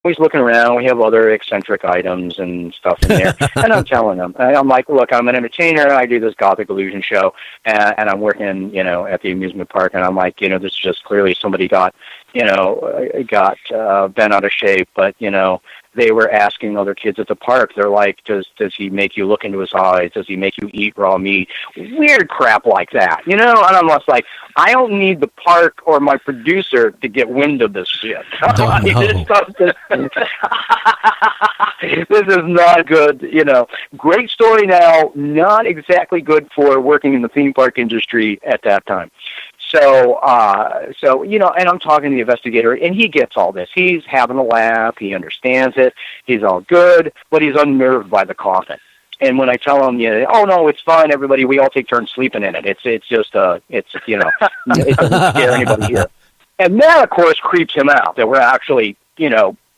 always looking around. We have other eccentric items and stuff in there. And I'm telling them, I'm like, look, I'm an entertainer. I do this Gothic illusion show, and I'm working, at the amusement park. And I'm like, this is just clearly somebody got bent out of shape. But, they were asking other kids at the park. They're like, does he make you look into his eyes? Does he make you eat raw meat? Weird crap like that, And I'm just like, I don't need the park or my producer to get wind of this shit. This is not good, Great story now, not exactly good for working in the theme park industry at that time. So, and I'm talking to the investigator, and he gets all this. He's having a laugh. He understands it. He's all good, but he's unnerved by the coffin. And when I tell him, oh no, it's fine, everybody. We all take turns sleeping in it. It doesn't scare anybody here. And that, of course, creeps him out that we're actually,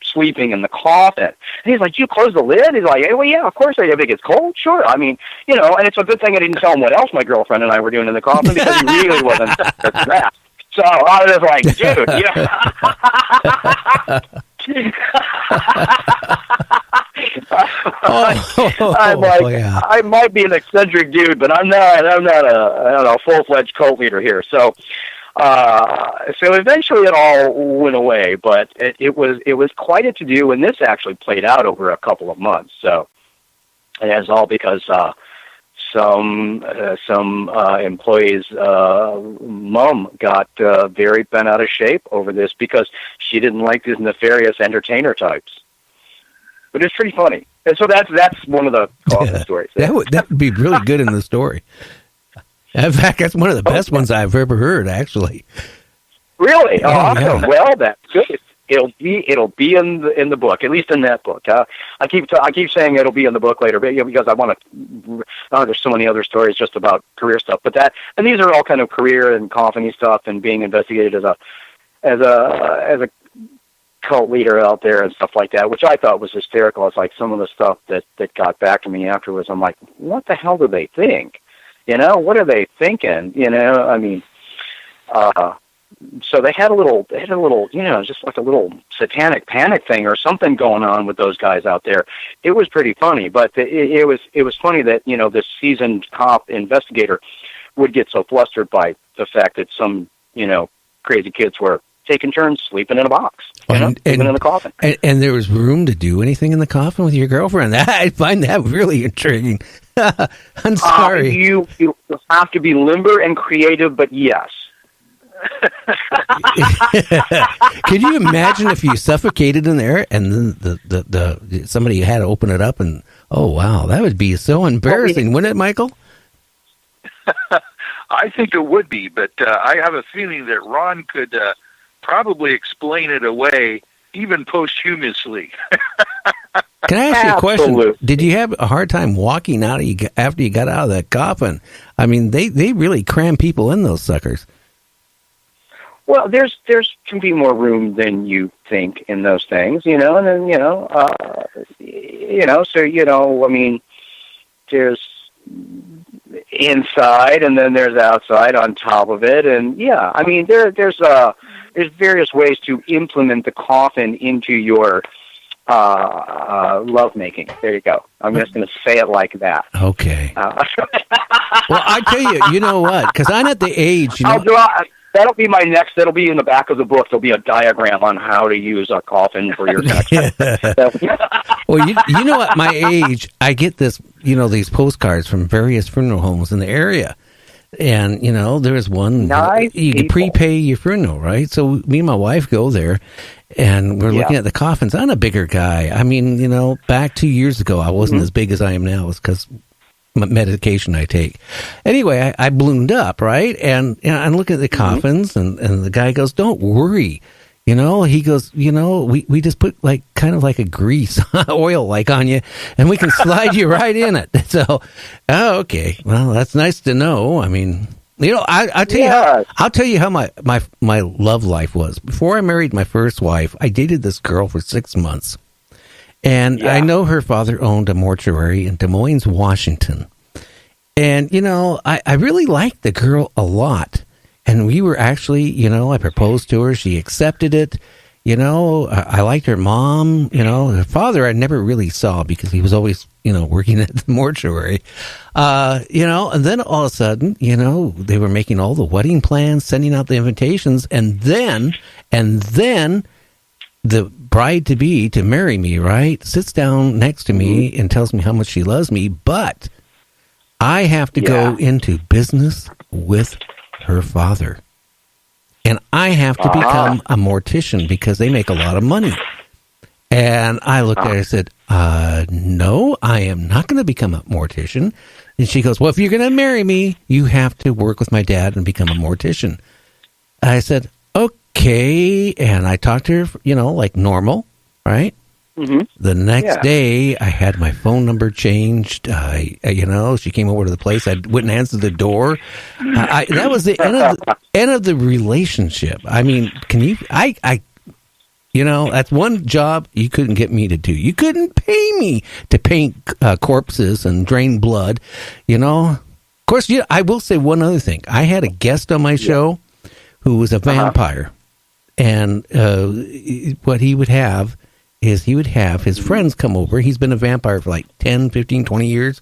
sleeping in the coffin. And he's like, you close the lid? He's like, hey, well, yeah, of course I do. If it gets cold, sure. I mean, and it's a good thing I didn't tell him what else my girlfriend and I were doing in the coffin because he really wasn't that. So I was like, dude, I'm like, yeah. I might be an eccentric dude, but I'm not a full-fledged cult leader here. So eventually it all went away, but it was quite a to-do, and this actually played out over a couple of months. So it's all because some employee's mom got very bent out of shape over this because she didn't like these nefarious entertainer types. But it's pretty funny, and so that's one of the coffin stories. That would be really good in the story. In fact, that's one of the best ones I've ever heard, actually. Really? Awesome. Yeah. Well, that's good. It'll be in the book, at least in that book. I keep saying it'll be in the book later, because I want to. There's so many other stories just about career stuff, and these are all kind of career and coffin stuff, and being investigated as a cult leader out there and stuff like that, which I thought was hysterical. It's like some of the stuff that got back to me afterwards. I'm like, what the hell do they think? What are they thinking? I mean, so they had a little, just like a little satanic panic thing or something going on with those guys out there. It was pretty funny, but it was funny that, this seasoned cop investigator would get so flustered by the fact that some, crazy kids were taking turns sleeping in a box, sleeping in the coffin. And there was room to do anything in the coffin with your girlfriend. I find that really intriguing. I'm sorry. You have to be limber and creative, but yes. Could you imagine if you suffocated in there and then the somebody had to open it up and, oh wow, that would be so embarrassing, wouldn't it, Michael? I think it would be, but I have a feeling that Ron could probably explain it away, even posthumously. Can I ask you a question? Did you have a hard time walking out after you got out of that coffin? I mean, they really cram people in those suckers. Well, there's can be more room than you think in those things, and then I mean, there's inside and then there's outside on top of it, and yeah, I mean there's various ways to implement the coffin into your lovemaking. There you go. I'm just going to say it like that. Okay. Well, I tell you, you know what? Because I'm at the age. That'll be my next. That'll be in the back of the book. There'll be a diagram on how to use a coffin for your next. Well, you know, at my age, I get this. These postcards from various funeral homes in the area. And, there's one, you can prepay your funeral, right? So me and my wife go there, and we're looking at the coffins. I'm a bigger guy. I mean, back 2 years ago, I wasn't as big as I am now. It's because medication I take. Anyway, I ballooned up, right? And I'm looking at the coffins, and the guy goes, "Don't worry." He goes, we just put kind of like a grease oil on you, and we can slide you right in it. So, okay. Well, that's nice to know. I mean, I'll tell you how my love life was. Before I married my first wife, I dated this girl for 6 months. And I know her father owned a mortuary in Des Moines, Washington. And, I really liked the girl a lot. And we were actually, I proposed to her. She accepted it. I liked her mom. Her father I never really saw because he was always, working at the mortuary. And then all of a sudden, they were making all the wedding plans, sending out the invitations, and then the bride-to-be to marry me, right, sits down next to me and tells me how much she loves me, but I have to go into business with her father. And I have to become a mortician because they make a lot of money. And I looked at her and said, no, I am not going to become a mortician. And she goes, well, if you're going to marry me, you have to work with my dad and become a mortician. I said, okay. And I talked to her, like normal, right? Mm-hmm. The next day, I had my phone number changed. She came over to the place. I wouldn't answer the door. That was the end of the relationship. I mean, that's one job you couldn't get me to do. You couldn't pay me to paint corpses and drain blood. Of course, I will say one other thing. I had a guest on my show who was a vampire, and what he would have is he would have his friends come over. He's been a vampire for like 10, 15, 20 years.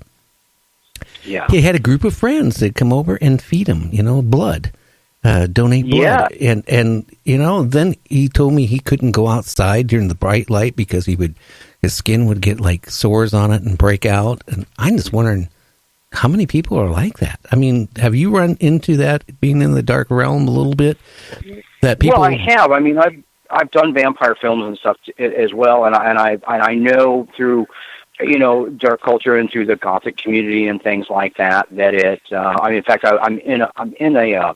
Yeah. He had a group of friends that come over and feed him, blood, donate blood. Yeah. And then he told me he couldn't go outside during the bright light because his skin would get like sores on it and break out. And I'm just wondering how many people are like that. I mean, have you run into that being in the dark realm a little bit? That people. Well, I have. I mean, I've done vampire films and stuff as well, and I know through, dark culture and through the Gothic community and things like that it. In fact, I'm in a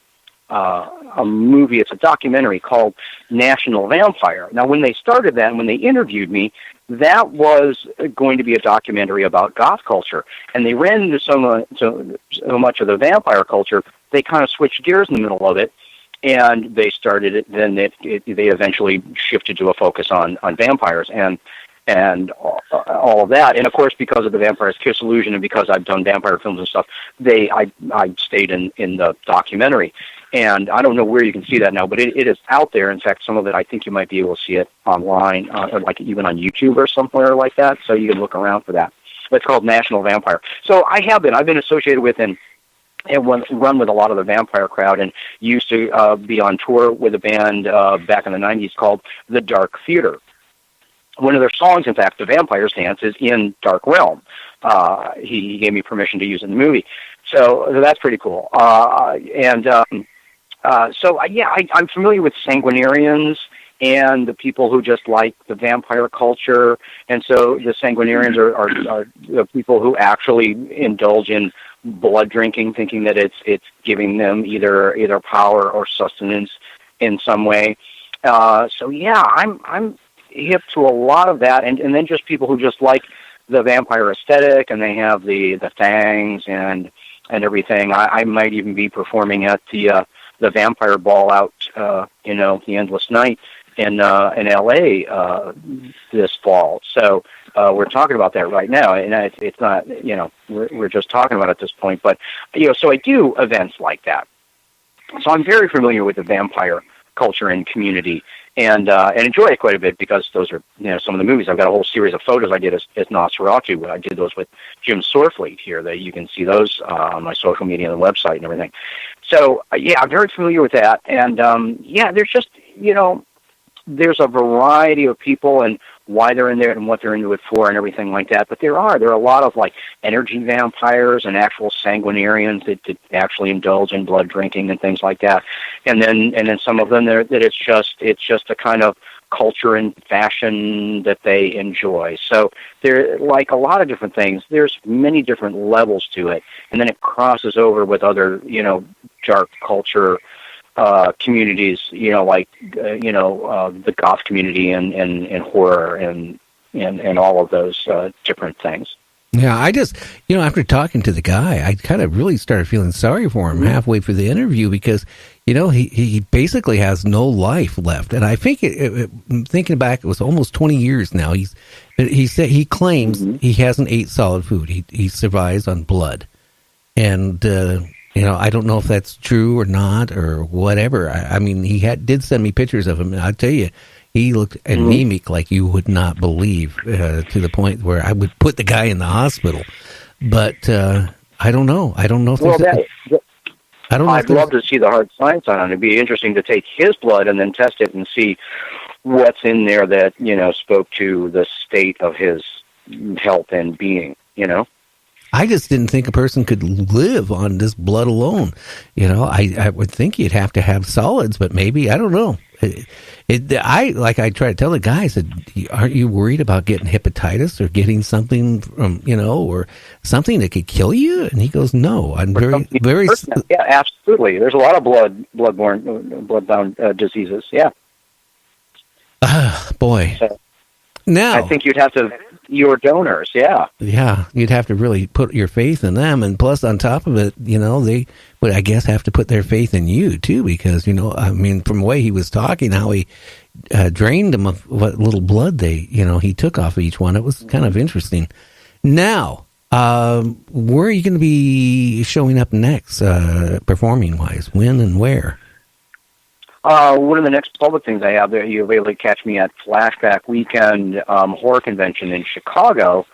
movie. It's a documentary called National Vampire. Now, when they started that, and when they interviewed me, that was going to be a documentary about goth culture, and they ran into so much of the vampire culture, they kind of switched gears in the middle of it. And they started it. Then they eventually shifted to a focus on vampires and all of that. And of course, because of the Vampire's Kiss illusion, and because I've done vampire films and stuff, I stayed in the documentary. And I don't know where you can see that now, but it is out there. In fact, some of it I think you might be able to see it online, or like even on YouTube or somewhere like that. So you can look around for that. It's called National Vampire. So I've been associated with and run with a lot of the vampire crowd, and used to be on tour with a band back in the 90s called The Dark Theater. One of their songs, in fact, The Vampire's Dance, is in Dark Realm. He gave me permission to use it in the movie. So that's pretty cool. I'm familiar with sanguinarians and the people who just like the vampire culture. And so the sanguinarians are the people who actually indulge in blood drinking, thinking that it's giving them either power or sustenance in some way. I'm hip to a lot of that, and then just people who just like the vampire aesthetic, and they have the fangs and everything. I might even be performing at the vampire ball out, the Endless Night in LA this fall. So we're talking about that right now, and it's not, we're just talking about it at this point. But so I do events like that. So I'm very familiar with the vampire culture and community, and enjoy it quite a bit, because those are some of the movies. I've got a whole series of photos I did as Nosferatu. I did those with Jim Sorfleet here. That you can see those on my social media and the website and everything. So I'm very familiar with that, and there's just there's a variety of people and why they're in there and what they're into it for and everything like that. But there are a lot of like energy vampires and actual sanguinarians that actually indulge in blood drinking and things like that. And then some of them that it's just a kind of culture and fashion that they enjoy. So there, like a lot of different things, there's many different levels to it. And then it crosses over with other, dark culture communities, the goth community and horror and all of those different things. Yeah, I just, after talking to the guy, I kind of really started feeling sorry for him halfway through the interview, because, he basically has no life left. And I think, thinking back, it was almost 20 years now. He claims he hasn't ate solid food. He survives on blood. And, I don't know if that's true or not or whatever. I mean, he did send me pictures of him, and I'll tell you, He looked anemic like you would not believe, to the point where I would put the guy in the hospital. But I don't know. I don't know if I'd love to see the hard science on it. It'd be interesting to take his blood and then test it and see what's in there that, spoke to the state of his health and being, I just didn't think a person could live on this blood alone. I would think you'd have to have solids, but maybe, I don't know. I try to tell the guys that, aren't you worried about getting hepatitis or getting something from, or something that could kill you? And he goes, no, I'm very. Yeah, absolutely. There's a lot of bloodbound diseases. Yeah. Boy. So, now, I think you'd have to, your donors, yeah. Yeah, you'd have to really put your faith in them. And plus, on top of it, they would, I guess, have to put their faith in you, too, because, from the way he was talking, how he drained them of what little blood he took off of each one. It was kind of interesting. Now, where are you going to be showing up next, performing-wise? When and where? One of the next public things I have there, you'll be able to catch me at Flashback Weekend Horror Convention in Chicago,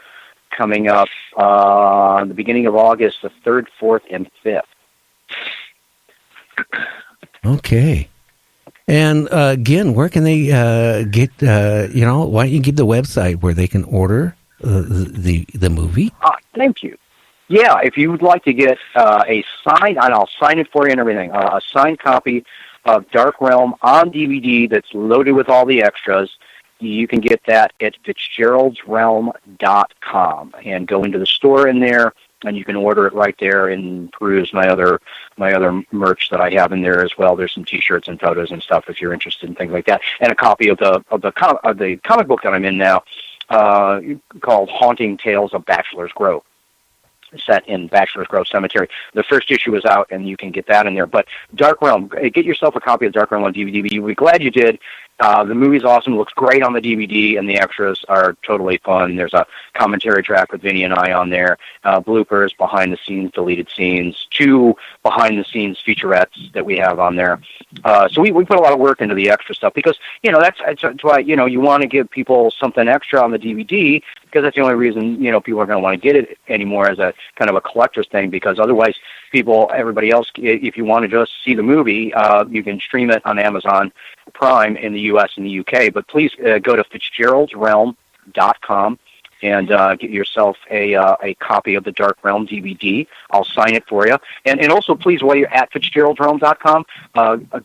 coming up the beginning of August, the 3rd, 4th, and 5th. Okay. And again, where can they get, why don't you give the website where they can order the movie? Thank you. Yeah, if you would like to get a signed, and I'll sign it for you and everything, a signed copy of Dark Realm on DVD that's loaded with all the extras, you can get that at Fitzgeraldsrealm.com and go into the store in there, and you can order it right there and peruse my other merch that I have in there as well. There's some T-shirts and photos and stuff if you're interested in things like that, and a copy of the comic book that I'm in now, called Haunting Tales of Bachelor's Grove, set in Bachelor's Grove Cemetery. The first issue is out, and you can get that in there. But Dark Realm, get yourself a copy of Dark Realm on DVD. You'll be glad you did. The movie's awesome. It looks great on the DVD, and the extras are totally fun. There's a commentary track with Vinny and I on there, bloopers, behind-the-scenes, deleted scenes, 2 behind-the-scenes featurettes that we have on there. So we put a lot of work into the extra stuff because, that's why, you want to give people something extra on the DVD, because that's the only reason, people are going to want to get it anymore as a kind of a collector's thing, because otherwise everybody else, if you want to just see the movie, you can stream it on Amazon Prime in the U.S. and the U.K., but please go to Fitzgeraldsrealm.com and get yourself a copy of the Dark Realm DVD. I'll sign it for you. And also, please, while you're at Fitzgeraldsrealm.com,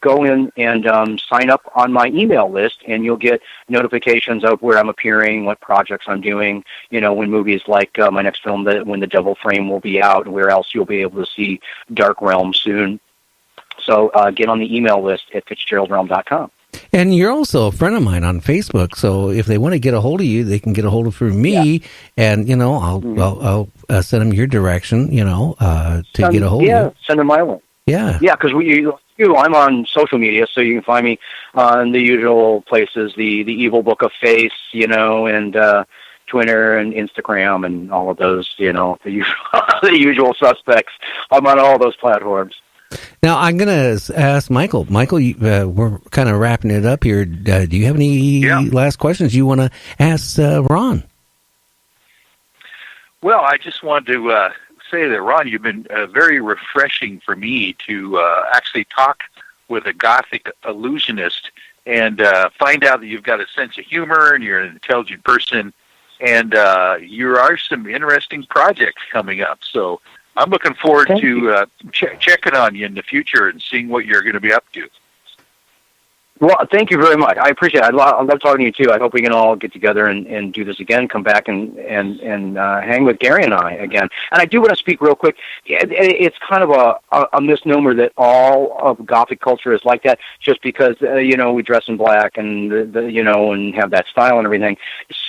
go in and sign up on my email list, and you'll get notifications of where I'm appearing, what projects I'm doing, when movies like my next film, when The Devil Frame will be out, and where else you'll be able to see Dark Realm soon. So get on the email list at Fitzgeraldsrealm.com. And you're also a friend of mine on Facebook, so if they want to get a hold of you, they can get a hold of me, and I'll send them your direction, to get a hold of you. Yeah, send them my way. Yeah, because I'm on social media, so you can find me on the usual places, the Evil Book of Face, and Twitter and Instagram and all of those, the usual suspects. I'm on all those platforms. Now, I'm going to ask Michael. Michael, we're kind of wrapping it up here. Do you have any last questions you want to ask Ron? Well, I just wanted to say that, Ron, you've been very refreshing for me to actually talk with a Gothic illusionist and find out that you've got a sense of humor and you're an intelligent person, and there are some interesting projects coming up. So I'm looking forward to checking on you in the future and seeing what you're going to be up to. Well, thank you very much. I appreciate it. I love talking to you, too. I hope we can all get together and do this again, come back and hang with Gary and I again. And I do want to speak real quick. It's kind of a misnomer that all of Gothic culture is like that just because, we dress in black and, and have that style and everything.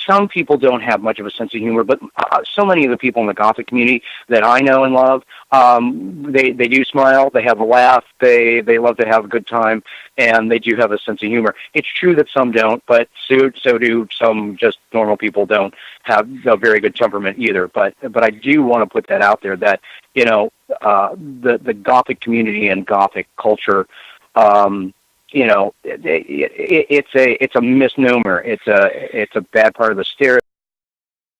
Some people don't have much of a sense of humor, but so many of the people in the Gothic community that I know and love, they do smile, they have a laugh, they love to have a good time, and they do have a sense of humor. It's true that some don't, but so do some just normal people don't have a very good temperament either. But I do want to put that out there that, the Gothic community and Gothic culture, it's a misnomer. It's a bad part of the stereo.